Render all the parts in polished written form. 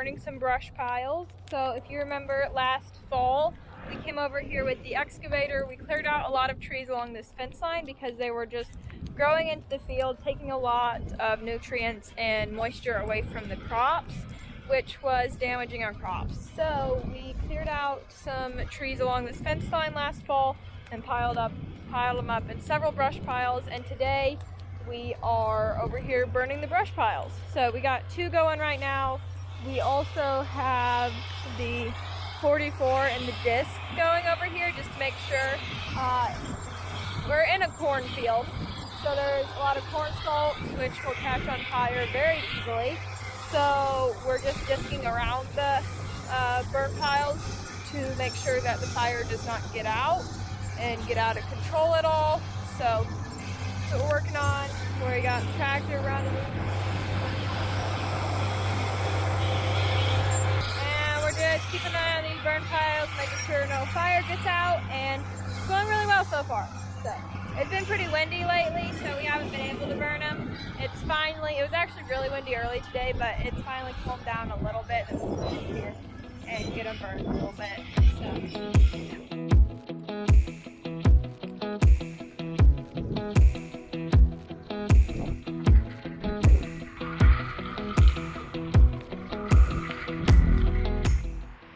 burning some brush piles. So if you remember last fall, we came over here with the excavator. We cleared out a lot of trees along this fence line because they were just growing into the field, taking a lot of nutrients and moisture away from the crops, which was damaging our crops. So we cleared out some trees along this fence line last fall and piled them up in several brush piles, and today we are over here burning the brush piles. So we got 2 going right now. We also have the 44 and the disc going over here just to make sure. We're in a cornfield, so there's a lot of corn stalks which will catch on fire very easily. So we're just disking around the burn piles to make sure that the fire does not get out and get out of control at all. So that's what we're working on. We got the tractor running. And we're just keeping an eye on these burn piles, making sure no fire gets out, and it's going really well so far. So it's been pretty windy lately, so we haven't been able to burn them. It was actually really windy early today, but it's finally calmed down a little bit, and we'll come here and get them burned a little bit. So.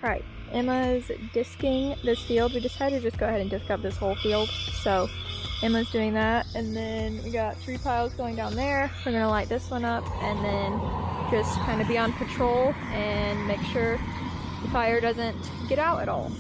Alright, Emma's disking this field. We decided to just go ahead and disc up this whole field. So Emma's doing that, and then we got 3 piles going down there. We're gonna light this one up and then just kind of be on patrol and make sure the fire doesn't get out at all.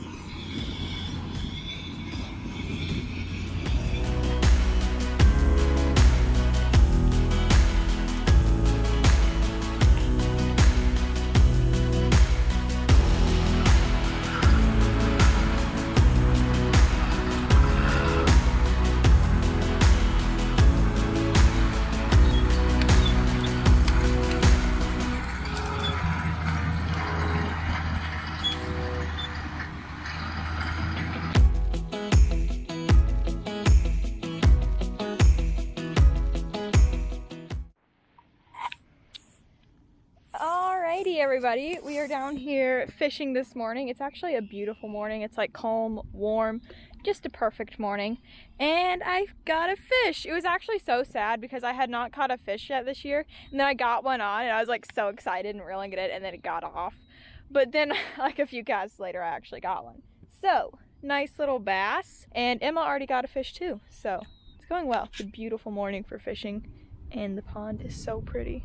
Alrighty everybody, we are down here fishing this morning. It's actually a beautiful morning. It's like calm, warm, just a perfect morning. And I got a fish. It was actually so sad because I had not caught a fish yet this year. And then I got one on and I was like so excited and reeling at it, and then it got off. But then like a few casts later I actually got one. So, nice little bass. And Emma already got a fish too. So, it's going well. It's a beautiful morning for fishing and the pond is so pretty.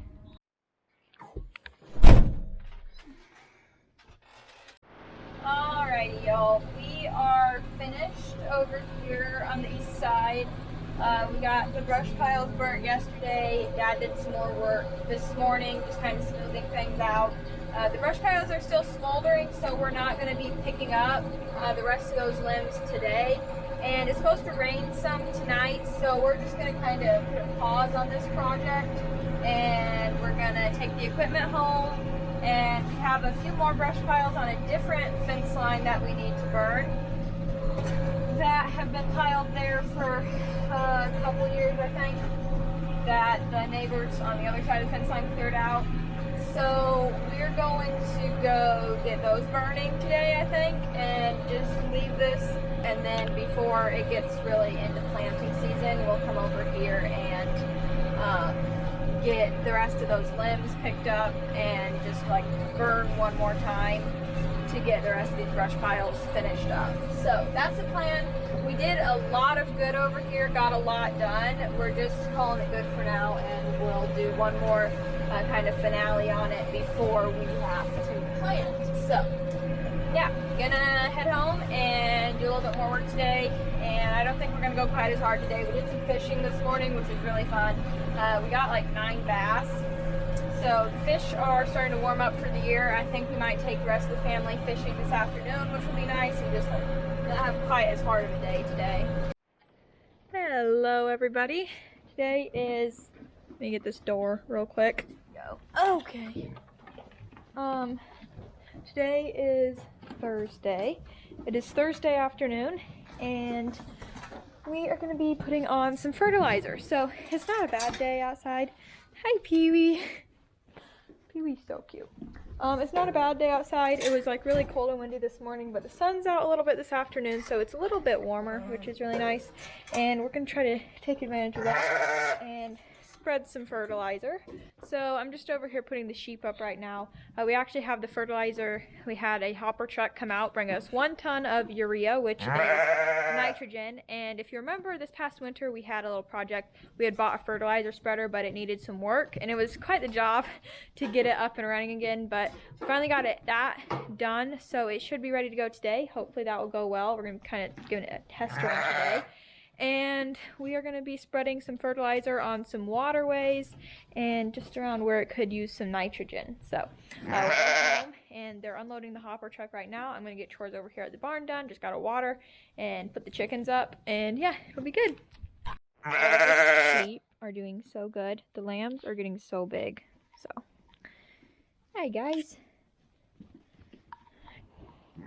Alrighty y'all, we are finished over here on the east side. We got the brush piles burnt yesterday. Dad did some more work this morning, just kind of smoothing things out. The brush piles are still smoldering, so we're not going to be picking up the rest of those limbs today. And it's supposed to rain some tonight, so we're just going to kind of put a pause on this project. And we're going to take the equipment home. And we have a few more brush piles on a different fence line that we need to burn that have been piled there for a couple years, I think, that the neighbors on the other side of the fence line cleared out. So we're going to go get those burning today, I think, and just leave this, and then before it gets really into planting season, we'll come over here and get the rest of those limbs picked up and just like burn one more time to get the rest of these brush piles finished up. So that's the plan. We did a lot of good over here, got a lot done. We're just calling it good for now, and we'll do one more kind of finale on it before we have to plant. So yeah, gonna head home and do a little bit more work today, and I don't think we're gonna go quite as hard today. We did some fishing this morning, which was really fun. We got like 9 bass. So the fish are starting to warm up for the year. I think we might take the rest of the family fishing this afternoon, which will be nice, and just like not have quite as hard of a day today. Hello everybody. Today is, let me get this door real quick. Go. Okay. Today is Thursday. It is Thursday afternoon, and we are going to be putting on some fertilizer. So it's not a bad day outside. Hi Pee-wee. Pee-wee's so cute. It's not a bad day outside. It was like really cold and windy this morning, but the sun's out a little bit this afternoon, so it's a little bit warmer, which is really nice. And we're gonna try to take advantage of that and spread some fertilizer. So I'm just over here putting the sheep up right now. We actually have the fertilizer. We had a hopper truck come out, bring us 1 ton of urea, which is nitrogen. And if you remember, this past winter we had a little project. We had bought a fertilizer spreader, but it needed some work, and it was quite the job to get it up and running again. But we finally got that done, so it should be ready to go today. Hopefully that will go well. We're going to kind of give it a test run today. And we are going to be spreading some fertilizer on some waterways and just around where it could use some nitrogen. So we're home and they're unloading the hopper truck right now. I'm going to get chores over here at the barn done. Just got to water and put the chickens up, and yeah, it'll be good. The sheep are doing so good. The lambs are getting so big. So, hi guys.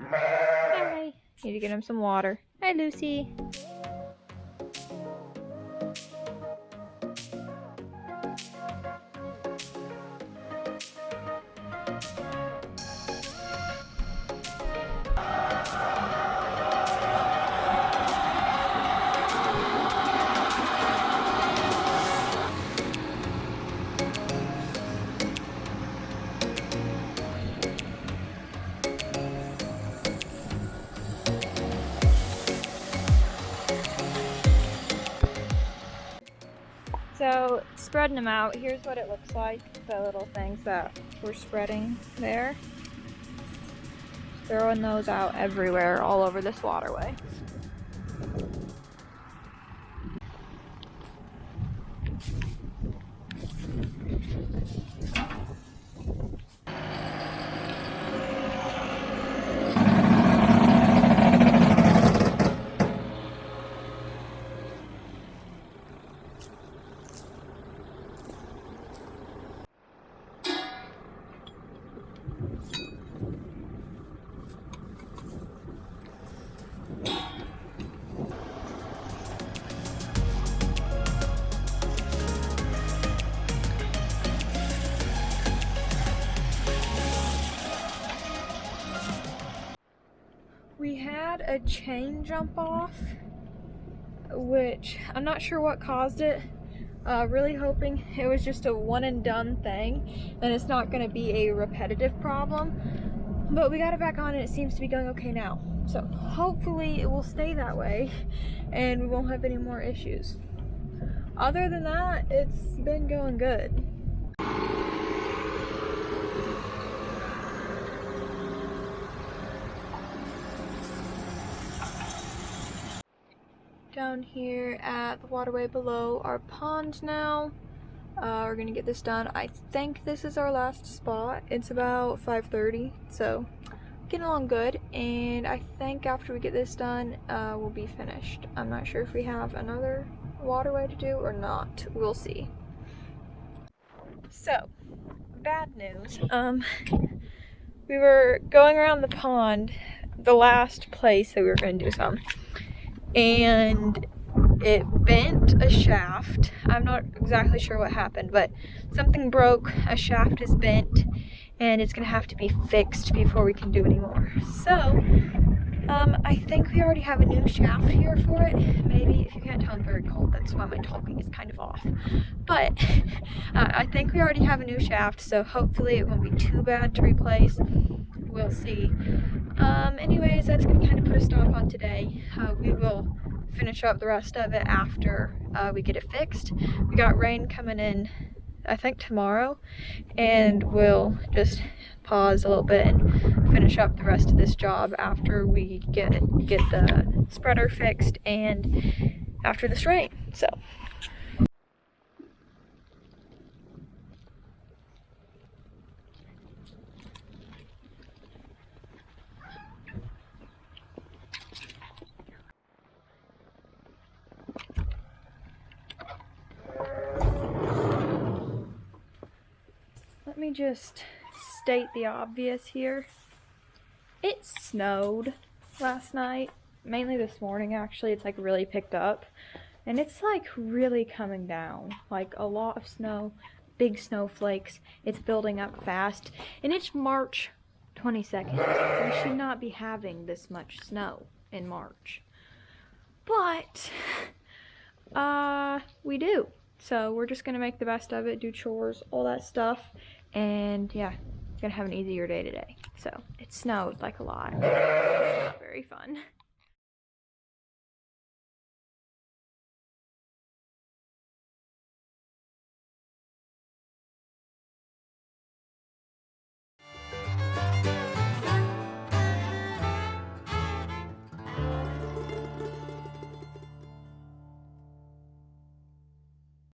Hi. Need to get them some water. Hi Lucy. So, spreading them out, here's what it looks like, the little things that we're spreading there. Throwing those out everywhere, all over this waterway. We had a chain jump off, which I'm not sure what caused it. Really hoping it was just a one and done thing and it's not going to be a repetitive problem. But we got it back on and it seems to be going okay now. So hopefully it will stay that way and we won't have any more issues. Other than that, it's been going good. Down here at the waterway below our pond now. We're gonna get this done. I think this is our last spot. It's about 5:30, so getting along good. And I think after we get this done, we'll be finished. I'm not sure if we have another waterway to do or not. We'll see. So, bad news. We were going around the pond, the last place that we were gonna do some, and it bent a shaft. I'm not exactly sure what happened, but something broke, a shaft is bent, and it's gonna have to be fixed before we can do any more. So, I think we already have a new shaft here for it. Maybe, if you can't tell, I'm very cold, that's why my talking is kind of off. But, I think we already have a new shaft, so hopefully it won't be too bad to replace. We'll see. Anyways, that's gonna kind of put a stop on today. We will finish up the rest of it after we get it fixed. We got rain coming in, I think tomorrow, and we'll just pause a little bit and finish up the rest of this job after we get the spreader fixed and after this rain. So. Let me just state the obvious here. It snowed last night, mainly this morning actually. It's like really picked up and it's like really coming down, like a lot of snow. big snowflakes. It's building up fast, and it's March 22nd. We should not be having this much snow in March, but we do. So we're just gonna make the best of it, do chores, all that stuff, and yeah, gonna have an easier day today. So it snowed like a lot. It's not very fun.